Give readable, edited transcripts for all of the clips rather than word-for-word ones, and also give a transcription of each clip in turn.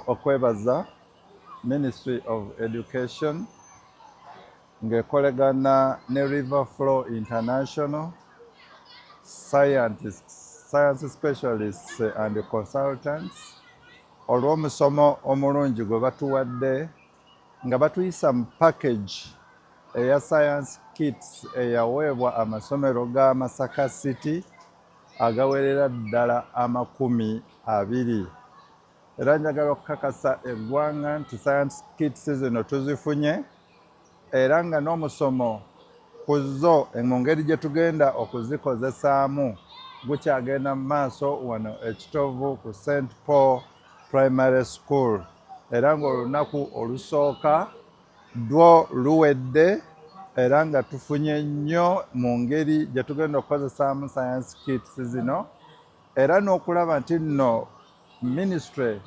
okwebaza Ministry of Education ng'ekolegana ne River Flow International, science specialists and consultants olw'omusomo omulungi gwe batuwadde nga batuyisa mu package eya science kits eyaweebwa amasomero ga Masaka City agawerera ddala 20. Era njagala okukakasa eggwanga nti science kits zino tuzifunye era nga n'omusomo ku zo mu ngeri gye tugenda okuzikozesaamu gukyagenda mu maaso wano ekitovu ku St. Paul Primary School. Era ng'olunaku olusooka lwo luwedde era nga tufunye nnyo mu ngeri gye tugenda okukozesaamu science kits zino, era n'okulaba nti nno ministry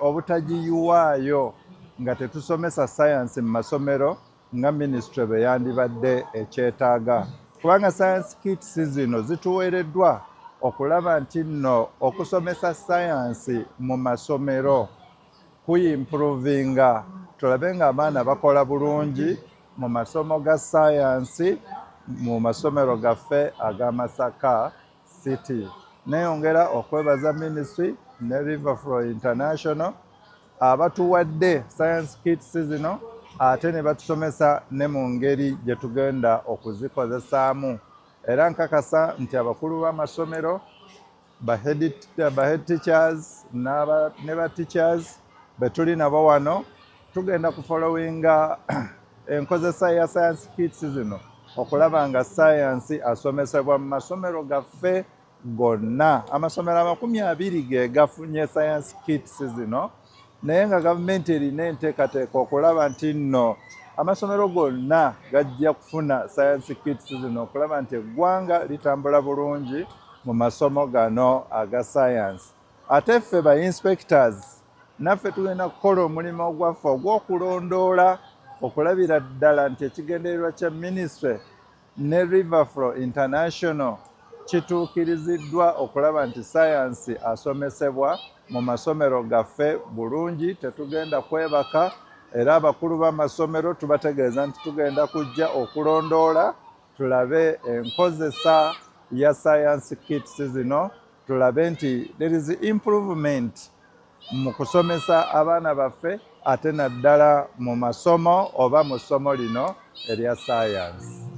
obutagiyiwaayo nga tetusomesa science mu masomero nga ministry bwe yandibadde ekyetaaga. Kubanga science kits zino zituweereddwa okulaba nti nno okusomesa science mu masomero kuyimprovinga, tulabe ng'abaana bakola bulungi mu masomo ga science mu masomero gaffe aga Masaka City. Neyongera okwebaza ministry ne River Flow International abatuwadde science kits zino ate ne batusomesa ne mu ngeri gye tugenda okuzikozesaamu. Era nkakasa nti abakulu b'amasomero, ba head teachers ne ba teachers betuli nabo wano tugenda kufollowinga enkozesa ya science kits zino okulaba nga science asomesebwa mu masomero gaffe gonna. Amasomero 20 ge gafunye science kits zino, naye nga gavumenti erina enteekateeka okulaba nti nno amasomero gonna gajja kufuna science kits zino okulaba nti eggwanga litambula bulungi mu masomo gano aga science. Ate ffe ba inspectors naffe tugenda kukola omulimu ogwaffe ogw'okulondoola okulabira ddala nti ekigendererwa kya ministry ne River Flow International kituukiriziddwa okulaba nti science asomesebwa mu masomero gaffe bulungi. Tetugenda kwebaka, era abakulu b'amasomero tubategeeza nti tugenda kujja okulondoola tulabe enkozesa ya science kits zino, tulabe nti there is improvement mu kusomesa abaana baffe ate naddala mu masomo oba mu ssomo lino erya science.